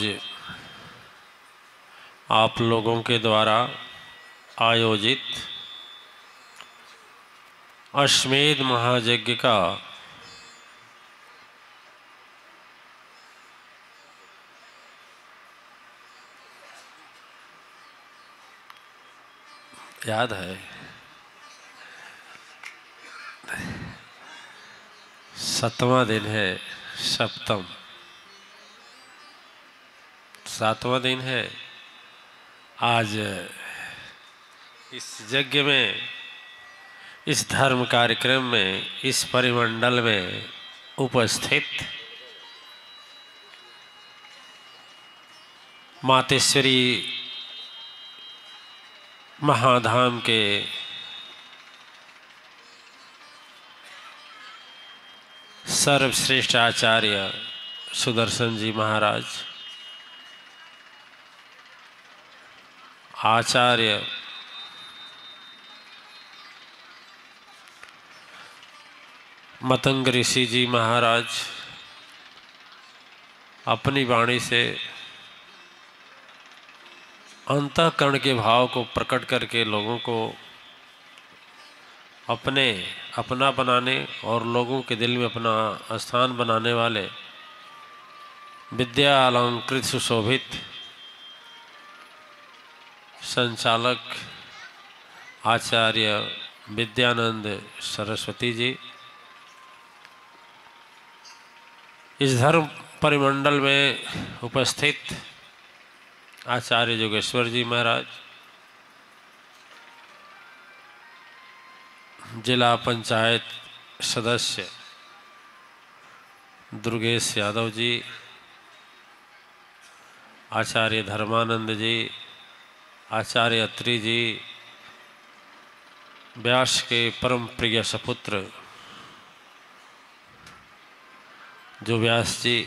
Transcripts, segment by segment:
आज आप लोगों के द्वारा आयोजित अश्वमेध महायज्ञ का याद है 7वां दिन है, सप्तम 7वां दिन है। आज इस यज्ञ में, इस धर्म कार्यक्रम में, इस परिमंडल में उपस्थित मातेश्वरी महाधाम के सर्वश्रेष्ठ आचार्य सुदर्शन जी महाराज, आचार्य मतंग ऋषि जी महाराज अपनी वाणी से अंतःकरण के भाव को प्रकट करके लोगों को अपना बनाने और लोगों के दिल में अपना स्थान बनाने वाले विद्या अलंकृत सुशोभित संचालक आचार्य विद्यानंद सरस्वती जी इस धर्म परिमंडल में उपस्थित आचार्य जोगेश्वर जी महाराज, जिला पंचायत सदस्य दुर्गेश यादव जी, आचार्य धर्मानंद जी, आचार्य अत्रि जी, व्यास के परम प्रिय सपुत्र जो व्यास जी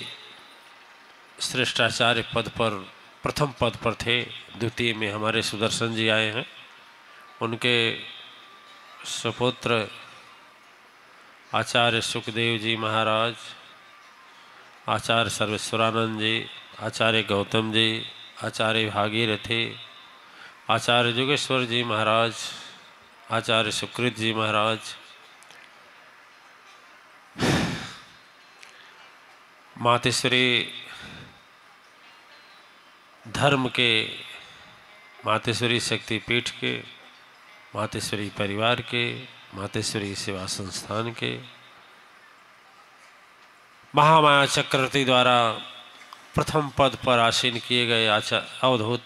श्रेष्ठाचार्य पद पर प्रथम पद पर थे, द्वितीय में हमारे सुदर्शन जी आए हैं, उनके सुपुत्र आचार्य सुखदेव जी महाराज, आचार्य सर्वेश्वरानंद जी, आचार्य गौतम जी, आचार्य भागीरथी, आचार्य जोगेश्वर जी महाराज, आचार्य सुकृत जी महाराज, मातेश्वरी धर्म के, मातेश्वरी शक्तिपीठ के, मातेश्वरी परिवार के, मातेश्वरी सेवा संस्थान के महामाया चक्रवर्ती द्वारा प्रथम पद पर आसीन किए गए अवधूत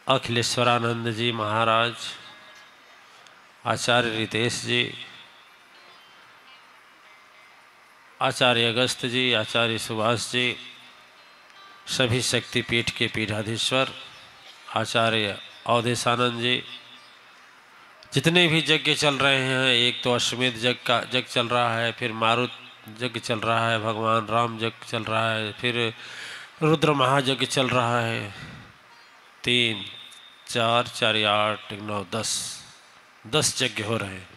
अखिलेश्वरानंद जी महाराज, आचार्य रितेश जी, आचार्य अगस्त जी, आचार्य सुभाष जी, सभी शक्तिपीठ के पीठाधीश्वर आचार्य अवधेशानंद जी, जितने भी यज्ञ चल रहे हैं, एक तो अश्वमेध यज्ञ चल रहा है, फिर मारुत यज्ञ चल रहा है, भगवान राम यज्ञ चल रहा है, फिर रुद्र महायज्ञ चल रहा है, 3 4 4 8 9 10 यज्ञ हो रहे हैं।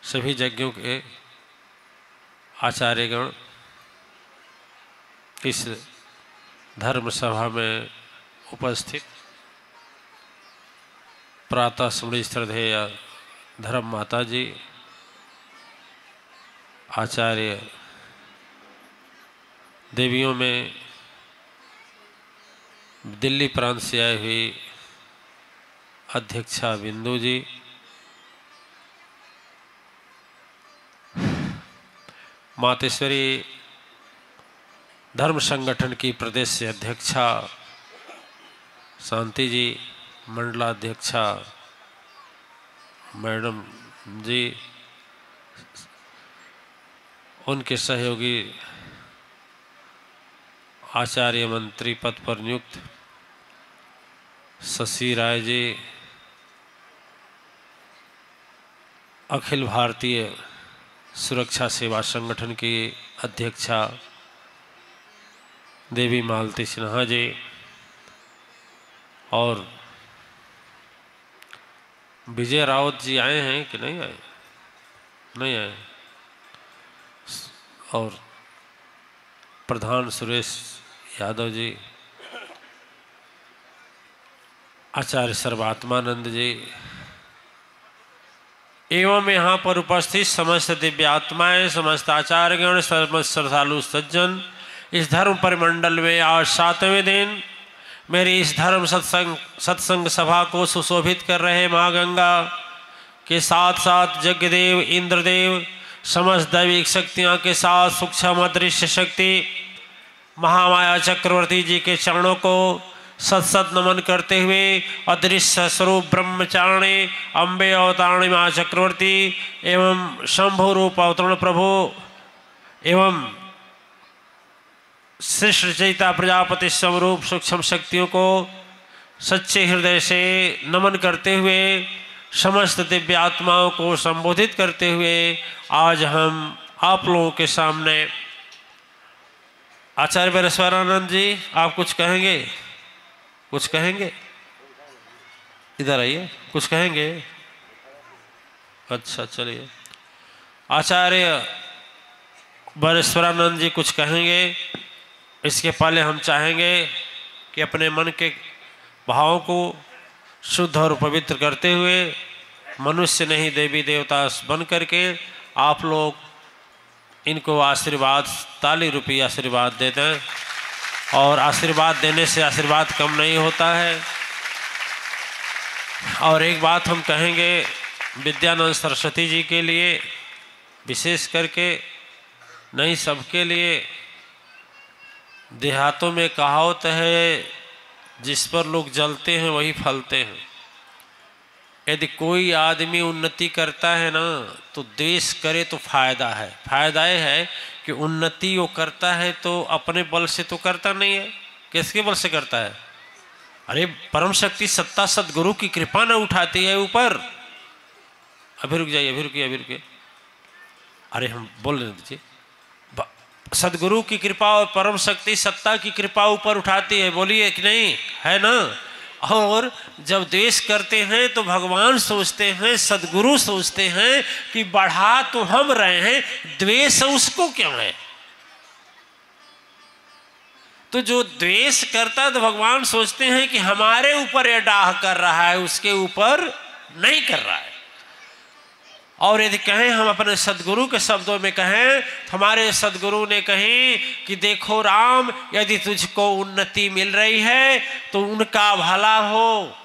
सभी यज्ञों के आचार्यगण इस धर्म सभा में उपस्थित प्रातः स्मृति श्रद्धेय धर्म माता जी, आचार्य देवियों में दिल्ली प्रांत से आई हुई अध्यक्षा बिंदु जी, मातेश्वरी धर्म संगठन की प्रदेश से अध्यक्षा शांति जी, मंडलाध्यक्षा मैडम जी, उनके सहयोगी आचार्य मंत्री पद पर नियुक्त शशि राय जी, अखिल भारतीय सुरक्षा सेवा संगठन की अध्यक्षा देवी मालती सिन्हा जी और विजय रावत जी आए हैं कि नहीं आए? नहीं आए। और प्रधान सुरेश यादव जी, आचार्य सर्वात्मानंद जी एवं यहाँ पर उपस्थित समस्त दिव्यात्माएं, समस्त आचार्यगण, समस्त श्रद्धालु सज्जन, इस धर्म परिमंडल में आज 7वें दिन मेरी इस धर्म सत्संग सभा को सुशोभित कर रहे माँ गंगा के साथ साथ यज्ञदेव, इंद्रदेव, समस्त दैविक शक्तियाँ के साथ सूक्ष्म अदृश्य शक्ति महामाया चक्रवर्ती जी के चरणों को सत नमन करते हुए अदृश्य स्वरूप ब्रह्मचारिणी अम्बे अवतारिणी माँ चक्रवर्ती एवं शंभु रूप अवतरण प्रभु एवं श्रेष्ठ चैता प्रजापति स्वरूप सूक्ष्म शक्तियों को सच्चे हृदय से नमन करते हुए समस्त दिव्य आत्माओं को संबोधित करते हुए आज हम आप लोगों के सामने आचार्य वीरेश्वरानंद जी आप कुछ कहेंगे? कुछ कहेंगे? इधर आइए, कुछ कहेंगे? अच्छा चलिए, आचार्य वीरेश्वरानंद जी कुछ कहेंगे। इसके पहले हम चाहेंगे कि अपने मन के भावों को शुद्ध और पवित्र करते हुए मनुष्य नहीं देवी देवता बन करके आप लोग इनको आशीर्वाद, ताली रूपी आशीर्वाद दे दें। और आशीर्वाद देने से आशीर्वाद कम नहीं होता है। और एक बात हम कहेंगे विद्यानंद सरस्वती जी के लिए विशेष करके, नहीं सबके लिए, देहातों में कहावत है जिस पर लोग जलते हैं वही फलते हैं। यदि कोई आदमी उन्नति करता है ना तो द्वेष करे तो फायदा है। फायदा यह है कि उन्नति वो करता है तो अपने बल से तो करता नहीं है, किसके बल से करता है? अरे परम शक्ति सत्ता सदगुरु की कृपा न उठाती है ऊपर। अभी रुक जाइए, अभी रुकिए। अरे हम बोल रहे दीजिए, सदगुरु की कृपा और परम शक्ति सत्ता की कृपा ऊपर उठाती है, बोलिए कि नहीं, है ना? और जब द्वेष करते हैं तो भगवान सोचते हैं, सदगुरु सोचते हैं कि बढ़ा तो हम रहे हैं, द्वेष उसको क्यों है? तो जो द्वेष करता है तो भगवान सोचते हैं कि हमारे ऊपर यह डाह कर रहा है, उसके ऊपर नहीं कर रहा है। और यदि कहें हम अपने सदगुरु के शब्दों में कहें, हमारे सदगुरु ने कही कि देखो राम, यदि तुझको उन्नति मिल रही है तो उनका भला हो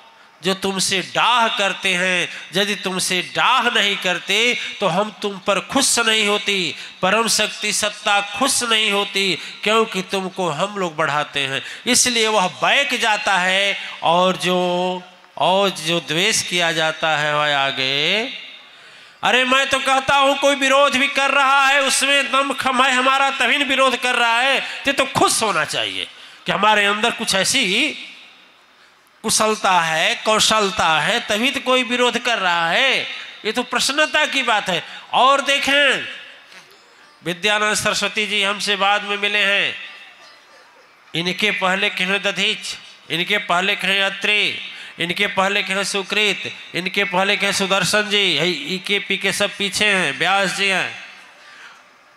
जो तुमसे डाह करते हैं। यदि तुमसे डाह नहीं करते तो हम तुम पर खुश नहीं होती, परम शक्ति सत्ता खुश नहीं होती, क्योंकि तुमको हम लोग बढ़ाते हैं। इसलिए वह बैक जाता है और जो द्वेष किया जाता है वह आगे। अरे मैं तो कहता हूं कोई विरोध भी कर रहा है उसमें दम खम है हमारा, तभी विरोध कर रहा है तो खुश होना चाहिए कि हमारे अंदर कुछ ऐसी कुशलता है, कौशलता है, तभी तो कोई विरोध कर रहा है। ये तो प्रसन्नता की बात है। और देखें विद्यानंद सरस्वती जी हमसे बाद में मिले हैं, इनके पहले कहें दधीच, इनके पहले कहें अत्रि, इनके पहले कहें सुकृत, इनके पहले कहें सुदर्शन जी, इके पीके सब पीछे हैं, व्यास जी हैं।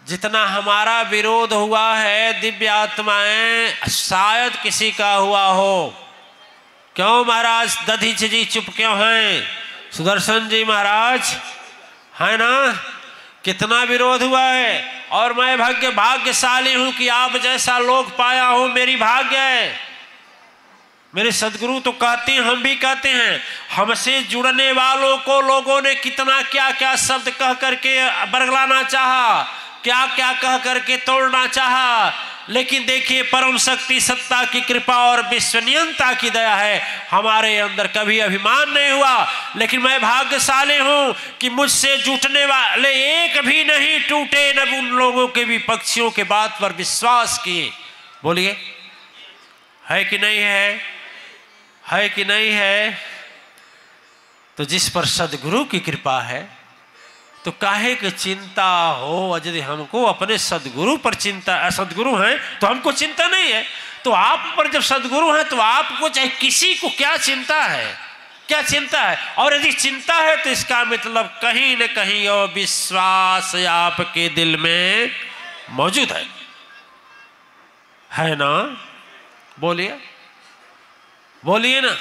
जितना हमारा विरोध हुआ है दिव्य आत्माएं शायद किसी का हुआ हो। क्यों महाराज दधीच जी चुप क्यों हैं? सुदर्शन जी महाराज है ना, कितना विरोध हुआ है। और मैं भाग्यशाली हूं कि आप जैसा लोग पाया हूं, मेरी भाग्य है। मेरे सदगुरु तो कहते हैं, हम भी कहते हैं, हमसे जुड़ने वालों को लोगों ने कितना क्या क्या शब्द कह करके बरगलाना चाहा, क्या क्या कह करके तोड़ना चाहा, लेकिन देखिए परम शक्ति सत्ता की कृपा और विश्वनियंता की दया है, हमारे अंदर कभी अभिमान नहीं हुआ। लेकिन मैं भाग्यशाली हूं कि मुझसे जुटने वाले एक भी नहीं टूटे, न उन लोगों के भी पक्षियों के बात पर विश्वास किए। बोलिए है कि नहीं है कि नहीं है? तो जिस पर सदगुरु की कृपा है तो काहे की चिंता हो। यदि हमको अपने सदगुरु पर चिंता, सदगुरु हैं तो हमको चिंता नहीं है, तो आप पर जब सदगुरु हैं तो आपको चाहे किसी को क्या चिंता है, क्या चिंता है? और यदि चिंता है तो इसका मतलब कहीं न कहीं और विश्वास आपके दिल में मौजूद है। है ना? बोलिए बोलिए ना।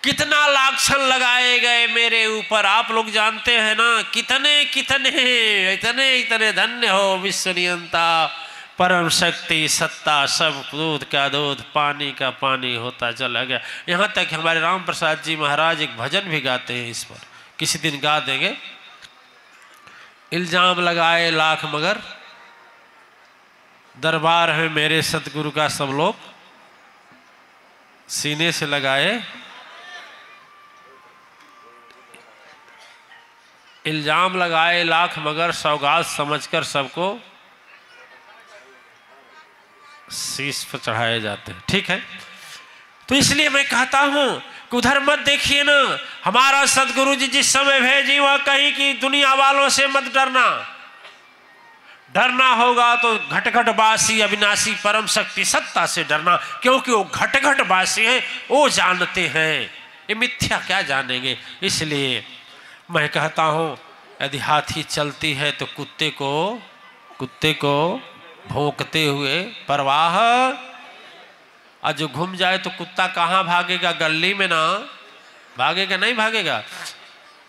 कितना लांछन लगाए गए मेरे ऊपर, आप लोग जानते हैं ना। कितने कितने इतने इतने धन्य हो विश्व नियंता परम शक्ति सत्ता, सब दूध का दूध पानी का पानी होता चला गया। यहाँ तक हमारे राम प्रसाद जी महाराज एक भजन भी गाते हैं इस पर, किसी दिन गा देंगे। इल्जाम लगाए लाख मगर दरबार है मेरे सतगुरु का, सब लोग सीने से लगाए। इल्जाम लगाए लाख मगर सौगात समझकर सबको शीश पर चढ़ाए जाते हैं। ठीक है, तो इसलिए मैं कहता हूं कि उधर मत देखिए ना। हमारा सदगुरु जी जिस समय भेजी वह कहीं की दुनिया वालों से मत डरना। डरना होगा तो घट घट वासी अविनाशी परम शक्ति सत्ता से डरना, क्योंकि वो घट घट वासी है, वो जानते हैं, ये मिथ्या क्या जानेंगे। इसलिए मैं कहता हूं यदि हाथी चलती है तो कुत्ते को भौंकते हुए परवाह, और जो घूम जाए तो कुत्ता कहाँ भागेगा? गली में ना भागेगा, नहीं भागेगा।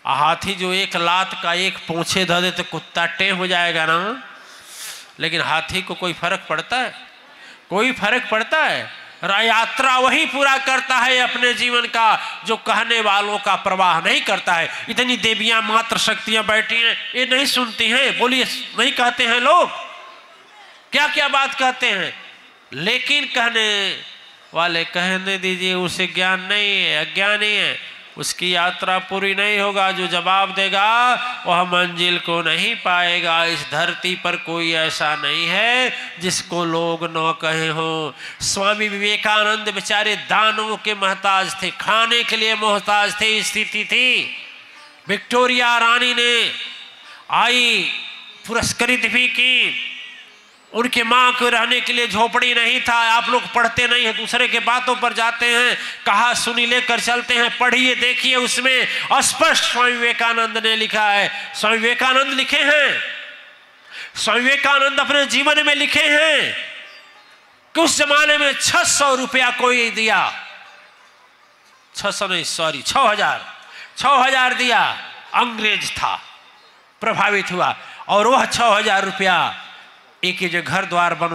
हाथी जो एक लात का एक पूंछे धो दे तो कुत्ता टे हो जाएगा ना। लेकिन हाथी को कोई फर्क पड़ता है? कोई फर्क पड़ता है? यात्रा वही पूरा करता है अपने जीवन का जो कहने वालों का प्रवाह नहीं करता है। इतनी देवियां मात्र शक्तियां बैठी हैं, ये नहीं सुनती हैं। बोलिए, नहीं कहते हैं लोग? क्या क्या बात कहते हैं, लेकिन कहने वाले कहने दीजिए, उसे ज्ञान नहीं है, अज्ञानी है, उसकी यात्रा पूरी नहीं होगा। जो जवाब देगा वह मंजिल को नहीं पाएगा। इस धरती पर कोई ऐसा नहीं है जिसको लोग न कहे हो। स्वामी विवेकानंद बेचारे दानों के मोहताज थे, खाने के लिए मोहताज थे, स्थिति थी। विक्टोरिया रानी ने आई पुरस्कृत भी की, उनके माँ को रहने के लिए झोपड़ी नहीं था। आप लोग पढ़ते नहीं हैं, दूसरे के बातों पर जाते हैं, कहा सुनी लेकर चलते हैं। पढ़िए देखिए, उसमें स्पष्ट स्वामी विवेकानंद ने लिखा है। स्वामी विवेकानंद लिखे हैं, स्वामी विवेकानंद अपने जीवन में लिखे हैं कि उस जमाने में 600 रुपया कोई दिया, 600 नहीं सॉरी 6000 दिया, अंग्रेज था, प्रभावित हुआ, और वह 6000 रुपया एक जो घर द्वार बन